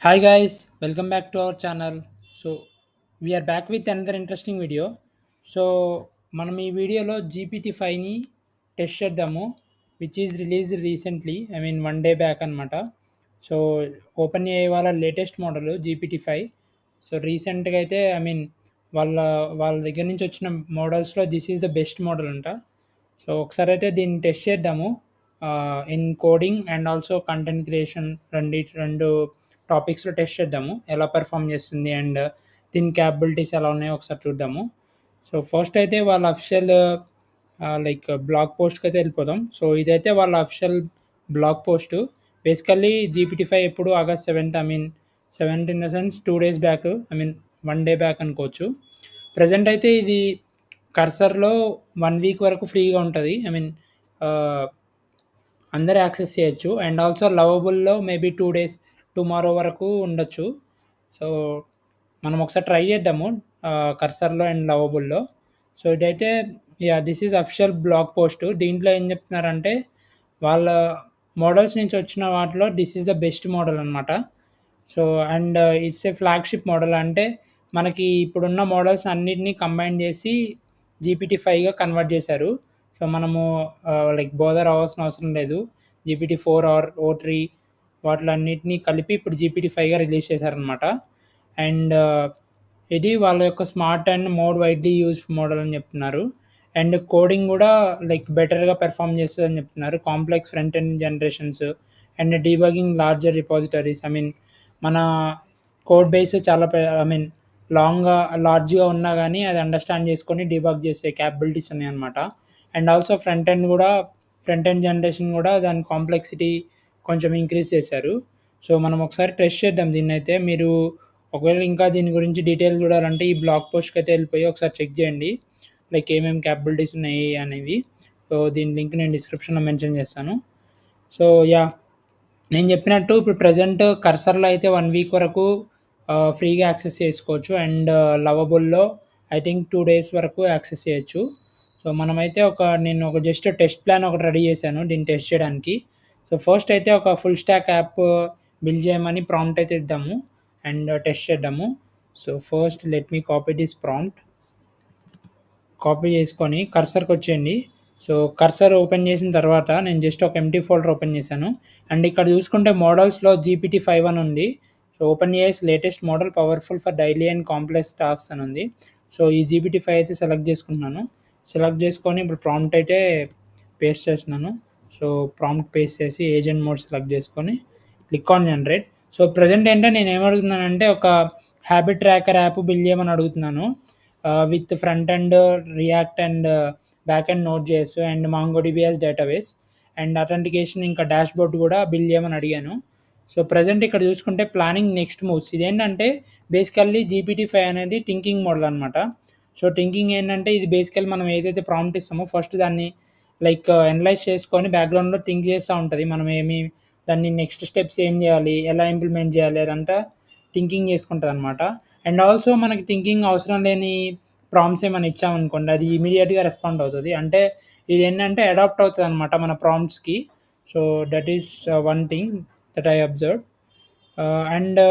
Hi guys, welcome back to our channel. So we are back with another interesting video. So మనం ఈ వీడియోలో GPT-5ని test చేద్దాము which is release recently one day back అనమాట. So open AI వాళ్ళ latest model GPT-5. So రీసెంట్గా అయితే వాళ్ళ వాళ్ళ దగ్గర నుంచి వచ్చిన మోడల్స్లో this is the best model అంట. సో ఒకసారి అయితే దీన్ని టెస్ట్ చేద్దాము in coding and also content creation రెండు టాపిక్స్లో టెస్ట్ చేద్దాము ఎలా పెర్ఫామ్ చేస్తుంది అండ్ దీని క్యాపబిలిటీస్ ఎలా ఉన్నాయో ఒకసారి చూద్దాము. సో ఫస్ట్ అయితే వాళ్ళ అఫిషియల్ బ్లాగ్ పోస్ట్కి అయితే వెళ్ళిపోదాం. సో ఇదైతే వాళ్ళ official blog post. Basically GPT-5 ఎప్పుడు August 7th, seventh in the sense 2 days back, one day back అనుకోవచ్చు. ప్రజెంట్ అయితే ఇది కర్సర్‌లో 1 వీక్ వరకు ఫ్రీగా ఉంటది. అందరూ యాక్సెస్ చేయొచ్చు. అండ్ ఆల్సో లవబుల్‌లో మేబీ 2 డేస్ టుమారో వరకు ఉండొచ్చు. సో, మనం ఒకసారి ట్రై చేద్దాము కర్సర్‌లో అండ్ లవబుల్‌లో. సో, ఇదైతే this is official blog post. దీంట్లో ఏం చెప్తున్నారంటే, వాళ్ళ మోడల్స్ నుంచి వచ్చిన వాటిలో this is the best model అనమాట. So, and it's a flagship model. అంటే మనకి ఇప్పుడున్న మోడల్స్ అన్నిటిని కంబైన్ చేసి GPT-5గా కన్వర్ట్ చేశారు. సో, మనము బోదర్ అవ్వాల్సిన అవసరం లేదు. GPT-4 ఆర్ O3 వాటిలన్నిటిని కలిపి ఇప్పుడు GPT-5గా రిలీజ్ చేశారనమాట. అండ్ ఇది వాళ్ళ యొక్క smart and more widely used model అని చెప్తున్నారు. అండ్ కోడింగ్ కూడా బెటర్‌గా పెర్ఫార్మ్ చేస్తదని చెప్తున్నారు. Complex front end generations and debugging larger repositories. మన కోడ్ బేస్ చాలా లార్జ్‌గా ఉన్నా గానీ అది అండర్‌స్టాండ్ చేసుకొని డీబగ్ చేసే క్యాపబిలిటీస్ ఉన్నాయన్నమాట. And also front end generation కూడా దాని కాంప్లెక్సిటీ కొంచెం ఇంక్రీజ్ చేశారు. సో, మనం ఒకసారి టెస్ట్ చేద్దాం దీన్నైతే. మీరు ఒకవేళ ఇంకా దీని గురించి డీటెయిల్ చూడాలంటే ఈ బ్లాగ్ పోస్ట్‌కైతే వెళ్ళిపోయి ఒకసారి చెక్ చేయండి. ఏమేమి క్యాపబిలిటీస్ ఉన్నాయి అనేవి. సో, దీని లింక్ నేను డిస్క్రిప్షన్‌లో మెన్షన్ చేస్తాను. సో, నేను చెప్పినట్టు ఇప్పుడు ప్రెజెంట్ కర్సర్‌లో అయితే 1 వీక్ వరకు ఫ్రీగా యాక్సెస్ చేసుకోవచ్చు. అండ్ లవబుల్‌లో ఐ థింక్ 2 డేస్ వరకు యాక్సెస్ చేయొచ్చు. సో, నేను ఒక జస్ట్ టెస్ట్ ప్లాన్ ఒకటి రెడీ చేశాను దీన్ని టెస్ట్ చేయడానికి. సో, ఫస్ట్ అయితే ఒక ఫుల్ స్టాక్ యాప్ బిల్డ్ చేయమని ప్రాంప్ట్ అయితే ఇద్దాము అండ్ టెస్ట్ చేద్దాము. So, first let me copy this prompt. Copy చేసుకొని కర్సర్‌కొచ్చేయండి. సో, కర్సర్ ఓపెన్ చేసిన తర్వాత నేను జస్ట్ ఒక ఎంప్టీ ఫోల్డర్ ఓపెన్ చేశాను. అండ్ ఇక్కడ చూసుకుంటే మోడల్స్‌లో GPT-5 అని ఉంది. So, open AI's latest model powerful for daily and complex tasks అని ఉంది. సో, ఈ GPT-5 అయితే సెలెక్ట్ చేసుకుంటున్నాను. సెలెక్ట్ చేసుకొని ఇప్పుడు ప్రాంప్ట్ అయితే పేస్ట్ చేస్తున్నాను. సో, ప్రాంప్ట్ పేస్ట్ చేసి ఏజెంట్ మోడ్ సెలెక్ట్ చేసుకొని click on generate. So, present ఏంటంటే నేనేమడుగుతున్నానంటే ఒక హ్యాబిట్ ట్రాకర్ యాప్ బిల్డ్ చేయమని అడుగుతున్నాను. With front end React and back end Node.js and MongoDB as database and authentication ఇంకా డాష్‌బోర్డ్ కూడా బిల్డ్ చేయమని అడిగాను. సో, ప్రెజెంట్ ఇక్కడ చూసుకుంటే ప్లానింగ్ నెక్స్ట్ మూవ్స్. ఇదేంటంటే బేసికల్లీ GPT-5 అనేది థింకింగ్ మోడల్ అనమాట. సో, థింకింగ్ ఏంటంటే ఇది బేసికల్లీ మనం ఏదైతే ప్రాంప్ట్ ఇస్తామో ఫస్ట్ దాన్ని అనలైజ్ చేసుకొని బ్యాక్‌గ్రౌండ్‌లో థింక్ చేస్తా ఉంటది. దాన్ని నెక్స్ట్ స్టెప్స్ ఏం చేయాలి? ఎలా ఇంప్లిమెంట్ చేయాలి? అదంతా థింకింగ్ చేసుకుంటదనమాట. అండ్ ఆల్సో మనకి థింకింగ్ అవసరం లేని ప్రాంప్ట్స్ ఏమైనా ఇచ్చామనుకోండి అది ఇమ్మీడియేట్‌గా రెస్పాండ్ అవుతది. అంటే ఇదేంటంటే అడాప్ట్ అవుతదనమాట మన ప్రాంప్ట్స్‌కి. So, that is one thing that I observed. And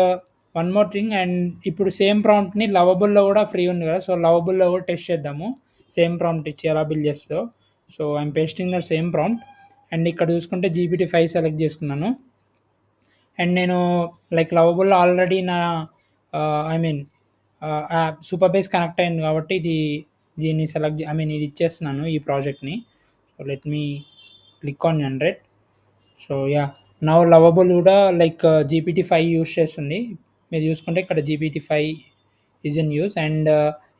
one more thing. And ఇప్పుడు సేమ్ ప్రాంప్ట్‌ని లవబుల్‌లో కూడా ఫ్రీ ఉంది కదా! సో, లవబుల్‌లో కూడా టెస్ట్ చేద్దాము. సేమ్ ప్రాంప్ట్ ఇచ్చి ఎలా బిల్డ్ చేస్తదో. So, I'm pasting the same prompt. And ఇక్కడ చూసుకుంటే GPT-5 సెలెక్ట్ చేసుకున్నాను. అండ్ నేను లవబుల్‌లో ఆల్రెడీ నా I mean app Supabase connect అయింది కాబట్టి దీన్ని ఇది ఇచ్చేస్తున్నాను ఈ ప్రాజెక్ట్‌ని. So, let me click on generate. So, now lovable కూడా GPT-5 యూజ్ చేస్తుంది. మీరు చూసుకుంటే ఇక్కడ GPT-5 is in use and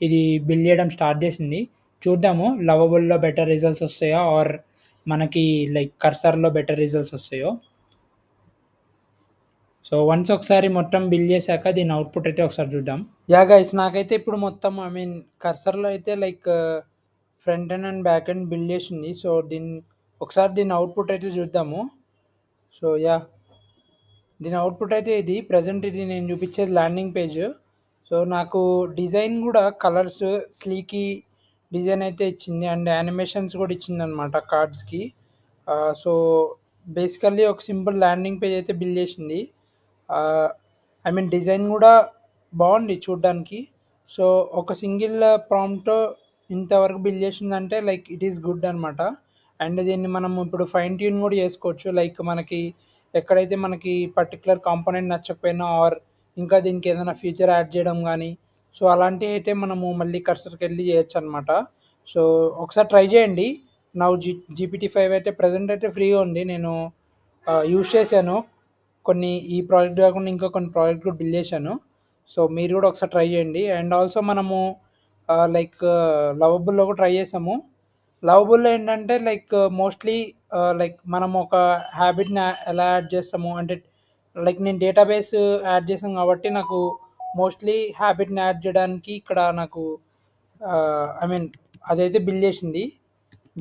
ఇది బిల్డ్ చేయడం స్టార్ట్ చేసింది. చూద్దాము లవబుల్‌లో బెటర్ రిజల్ట్స్ వస్తాయా ఆర్ మనకి కర్సర్‌లో బెటర్ రిజల్ట్స్ వస్తాయో. సో, వన్స్ ఒకసారి మొత్తం బిల్డ్ చేశాక దీని అవుట్‌పుట్ అయితే ఒకసారి చూద్దాం. గైస్ నాకైతే ఇప్పుడు మొత్తం కర్సర్‌లో అయితే front end and back end build చేసింది. సో, ఒకసారి దీని అవుట్‌పుట్ అయితే చూద్దాము. సో, దీని అవుట్‌పుట్ అయితే ఇది. ప్రెజెంట్ ఇది నేను చూపించేది ల్యాండింగ్ పేజ్. సో, నాకు డిజైన్ కూడా కలర్స్ స్లీకీ డిజైన్ అయితే ఇచ్చింది అండ్ యానిమేషన్స్ కూడా ఇచ్చిందనమాట కార్డ్స్‌కి. సో, బేసికల్లీ ఒక సింపుల్ ల్యాండింగ్ పేజ్ అయితే బిల్డ్ చేసింది. ఐ మీన్ డిజైన్ కూడా బాగుంది చూడ్డానికి. సో ఒక సింగిల్ ప్రాంప్ట్ ఇంతవరకు బిల్డ్ చేసిందంటే లైక్ ఇట్ ఈస్ గుడ్ అనమాట. అండ్ దీన్ని మనం ఇప్పుడు ఫైన్ ట్యూన్ కూడా చేసుకోవచ్చు. లైక్ మనకి ఎక్కడైతే మనకి పర్టికులర్ కాంపోనెంట్ నచ్చకపోయినా ఆర్ ఇంకా దీనికి ఏదైనా ఫీచర్ యాడ్ చేయడం కానీ, సో అలాంటివి అయితే మనము మళ్ళీ కర్సర్కి వెళ్ళి చేయొచ్చు అనమాట. సో ఒకసారి ట్రై చేయండి. నా GPT-5 అయితే ప్రజెంట్ అయితే ఫ్రీగా ఉంది. నేను యూజ్ చేశాను. కొన్ని ఈ ప్రాజెక్ట్ కాకుండా ఇంకా కొన్ని ప్రాజెక్ట్ కూడా బిల్డ్ చేశాను. సో మీరు కూడా ఒకసారి ట్రై చేయండి. అండ్ ఆల్సో మనము లైక్ లవబుల్లో కూడా ట్రై చేసాము. లవబుల్లో ఏంటంటే లైక్ మోస్ట్లీ లైక్ మనం ఒక హ్యాబిట్ని ఎలా యాడ్ చేస్తాము అంటే, లైక్ నేను డేటాబేస్ యాడ్ చేసాను కాబట్టి నాకు మోస్ట్లీ హ్యాబిట్ని యాడ్ చేయడానికి ఇక్కడ నాకు ఐ మీన్ అదైతే బిల్డ్ చేసింది.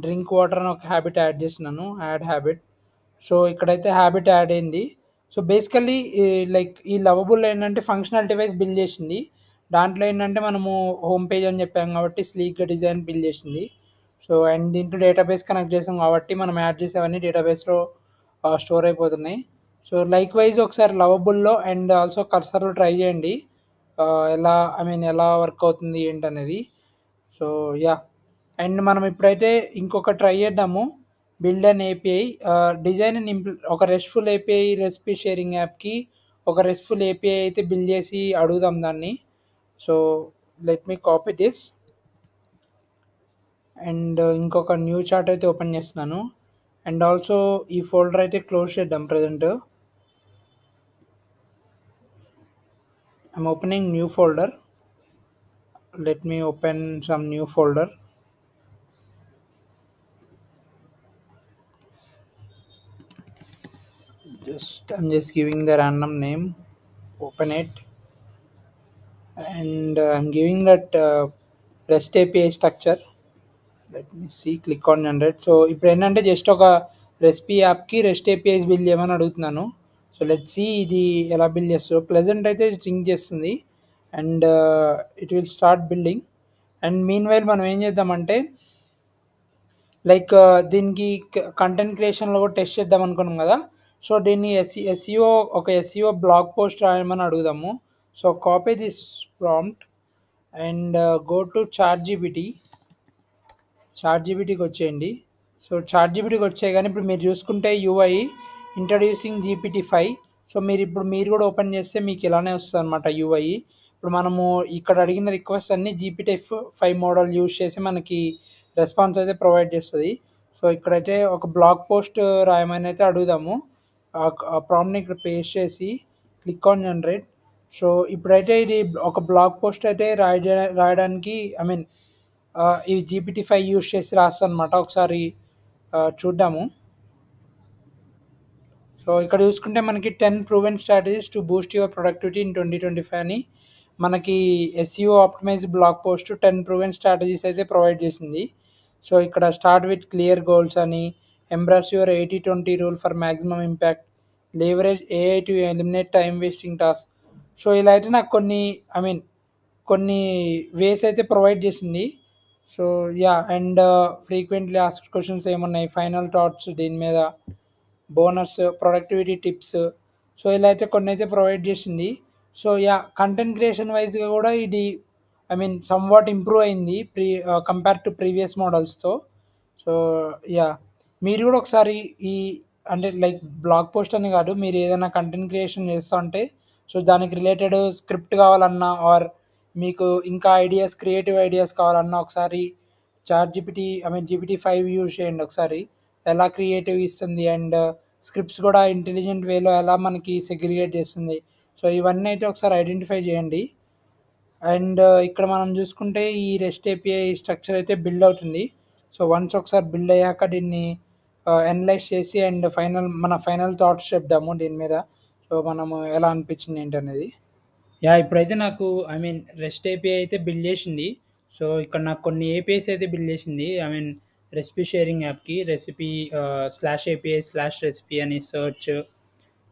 డ్రింక్ వాటర్ అని ఒక హ్యాబిట్ యాడ్ చేసినాను, యాడ్ హ్యాబిట్. సో ఇక్కడైతే హ్యాబిట్ యాడ్ అయింది. సో బేసికల్లీ లైక్ ఈ లవబుల్ ఏంటంటే ఫంక్షనల్ డివైస్ బిల్డ్ చేసింది. దాంట్లో ఏంటంటే మనము హోమ్ పేజ్ అని చెప్పాం కాబట్టి స్లీక్గా డిజైన్ బిల్డ్ చేసింది. సో అండ్ దీంట్లో డేటాబేస్ కనెక్ట్ చేసాం కాబట్టి మనం యాడ్ చేసేవన్నీ డేటాబేస్లో స్టోర్ అయిపోతున్నాయి. సో లైక్ వైజ్ ఒకసారి లవబుల్లో అండ్ ఆల్సో కర్సర్లో ట్రై చేయండి. ఎలా ఐ మీన్ ఎలా వర్క్ అవుతుంది ఏంటనేది. సో యా, అండ్ మనం ఇప్పుడైతే ఇంకొక ట్రై చేద్దాము. Build an API design and ఒక రెస్ట్ఫుల్ ఏపీఐ రెసిపీ షేరింగ్ యాప్కి ఒక రెస్ట్ఫుల్ ఏపీఐ అయితే బిల్డ్ చేసి అడుగుదాం దాన్ని. So let me copy this and ఇంకొక న్యూ చార్ట్ అయితే ఓపెన్ చేస్తున్నాను. అండ్ ఆల్సో ఈ ఫోల్డర్ అయితే క్లోజ్ చేద్దాం present. I'm opening new folder. Let me open some new folder. I'm just giving the random name. Open it, and I'm giving that REST API structure. Let me see. Click on generate. So ఇప్పుడు ఏంటంటే just ఒక recipe యాప్కి rest APIs build చేయమని అడుగుతున్నాను. So let see ఇది ఎలా build చేస్తుందో. Pleasant అయితే think చేస్తుంది and it will start building. And mean while మనం ఏం చేద్దామంటే లైక్ దీనికి కంటెంట్ క్రియేషన్లో కూడా టెస్ట్ చేద్దాం అనుకున్నాం కదా. సో దీన్ని ఎస్ఈఓ ఒక ఎస్ఈఓ బ్లాగ్ పోస్ట్ రాయమని అడుగుదాము. So copy this prompt and go to chat జీపీటీకి వచ్చేయండి. సో చాట్ జీపీటీకి వచ్చాయి కానీ ఇప్పుడు మీరు చూసుకుంటే యూఐ ఇంట్రడ్యూసింగ్ GPT-5. సో మీరు కూడా ఓపెన్ చేస్తే మీకు ఇలానే వస్తుంది అనమాట యూఐ. ఇప్పుడు మనము ఇక్కడ అడిగిన రిక్వెస్ట్ అన్ని GPT-5 మోడల్ యూజ్ చేసి మనకి రెస్పాన్స్ అయితే ప్రొవైడ్ చేస్తుంది. సో ఇక్కడైతే ఒక బ్లాగ్ పోస్ట్ రాయమని అయితే అడుగుదాము. ఆ ప్రాంప్ట్ని ఇక్కడ పేస్ట్ చేసి క్లిక్ ఆన్ జనరేట్. సో ఇప్పుడైతే ఇది ఒక బ్లాగ్ పోస్ట్ అయితే రాయడానికి ఐ మీన్ ఈ GPT-5 యూజ్ చేసి రాస్తా అనమాట. ఒకసారి చూద్దాము. సో ఇక్కడ చూసుకుంటే మనకి 10 proven strategies to Boost your productivity in 2025 అని మనకి SEO optimise blog post 10 proven strategies అయితే ప్రొవైడ్ చేసింది. సో ఇక్కడ స్టార్ట్ విత్ క్లియర్ గోల్స్ అని, embrace your 80-20 rule for maximum impact, leverage AI to eliminate time wasting task. So ఇలా అయితే నాకు కొన్ని వేస్ అయితే ప్రొవైడ్ చేసింది. So yeah, and frequently asked questions ఏమున్నాయి, ఫైనల్ థాట్స్ దీని మీద, బోనస్, ప్రొడక్టివిటీ టిప్స్. సో ఇలా అయితే కొన్ని అయితే ప్రొవైడ్ చేసింది. సో యా, కంటెంట్ క్రియేషన్ వైజ్గా కూడా ఇది సమ్ వాట్ ఇంప్రూవ్ అయింది కంపేర్ టు ప్రీవియస్ మోడల్స్తో. సో యా, మీరు కూడా ఒకసారి ఈ అంటే లైక్ బ్లాగ్ పోస్ట్ అని కాదు, మీరు ఏదైనా కంటెంట్ క్రియేషన్ చేస్తూ ఉంటే సో దానికి రిలేటెడ్ స్క్రిప్ట్ కావాలన్నా ఆర్ మీకు ఇంకా క్రియేటివ్ ఐడియాస్ కావాలన్నా ఒకసారి GPT-5 యూజ్ చేయండి ఒకసారి. ఎలా క్రియేటివ్ ఇస్తుంది అండ్ స్క్రిప్ట్స్ కూడా ఇంటెలిజెంట్ వేలో ఎలా మనకి సెగ్రిగేట్ చేస్తుంది. సో ఇవన్నీ అయితే ఒకసారి ఐడెంటిఫై చేయండి. అండ్ ఇక్కడ మనం చూసుకుంటే ఈ రెస్ట్ ఏపీఐ స్ట్రక్చర్ అయితే బిల్డ్ అవుతుంది. సో వన్స్ ఒకసారి బిల్డ్ అయ్యాక దీన్ని అనలైజ్ చేసి అండ్ మన ఫైనల్ థాట్స్ చెప్దాము దీని మీద. సో మనము ఎలా అనిపించింది ఏంటనేది. యా, ఇప్పుడైతే నాకు రెస్ట్ ఏపీఐ అయితే బిల్డ్ చేసింది. సో ఇక్కడ నాకు కొన్ని ఏపీఐస్ అయితే బిల్డ్ చేసింది. రెసిపీ షేరింగ్ యాప్కి రెసిపీ /API/రెసిపీ అని సెర్చ్,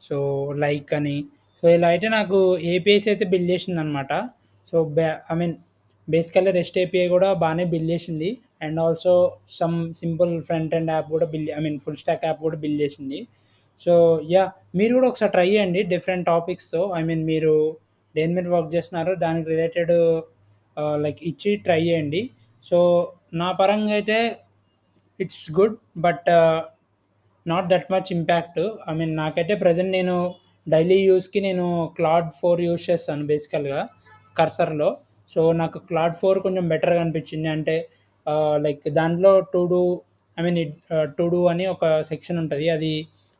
సో లైక్ అని. సో ఇలా అయితే నాకు ఏపీఐస్ అయితే బిల్డ్ చేసింది అనమాట. సో బేసికల్లీ రెస్ట్ ఏపీఐ కూడా బాగానే బిల్డ్ చేసింది. And also some simple front end app కూడా ఫుల్ స్టాక్ యాప్ కూడా బిల్డ్ చేసింది. So yeah! మీరు గూడా ఒకసారి ట్రై చేయండి డిఫరెంట్ టాపిక్స్‌తో. ఐ మీన్ మీరు దేని మీద వర్క్ చేస్తున్నారో దానికి రిలేటెడ్ లైక్ ఇచ్చి ట్రై చేయండి. సో నా పరంగా అయితే it's good. But not that much impact. I mean నాకైతే ప్రెజెంట్ నేను డైలీ యూజ్‌కి నేను క్లాడ్ 4 యూజ్ చేస్తాను బేసికల్‌గా కర్సర్‌లో. సో నాకు క్లాడ్ 4 కొంచెం బెటర్‌గా అనిపించింది. అంటే లైక్ దాంట్లో to do I mean to do అని ఒక సెక్షన్ ఉంటది. అది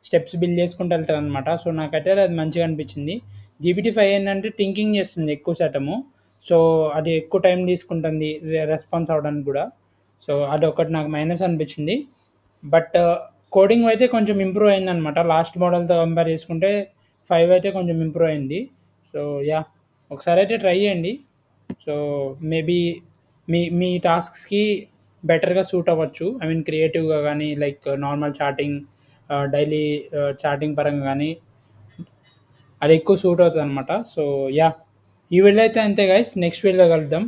స్టెప్స్ బిల్డ్ చేసుకుంటూ వెళ్తారనమాట. సో నాకైతే అది మంచిగా అనిపించింది. GPT-5 ఏంటంటే థింకింగ్ చేస్తుంది ఎక్కువ శాతము. సో అది ఎక్కువ టైం తీసుకుంటుంది రెస్పాన్స్ అవ్వడానికి గూడా. సో అదొకటి నాకు మైనస్ అనిపించింది. బట్ కోడింగ్ అయితే కొంచెం ఇంప్రూవ్ అయిందనమాట. లాస్ట్ మోడల్‌తో కంపేర్ చేసుకుంటే 5 అయితే కొంచెం ఇంప్రూవ్ అయింది. So yeah! ఒకసారైతే ట్రై చేయండి. సో మేబీ మీ మీ టాస్క్స్‌కి బెటర్‌గా సూట్ అవ్వచ్చు. ఐ మీన్ క్రియేటివ్‌గా గానీ, like normal chatting daily chatting పరంగా గానీ అది ఎక్కువ సూట్ అవుతదనమాట. So yeah! ఈ వీడియో అయితే అంతే గైస్. నెక్స్ట్ వీడియోలో కలుద్దాం.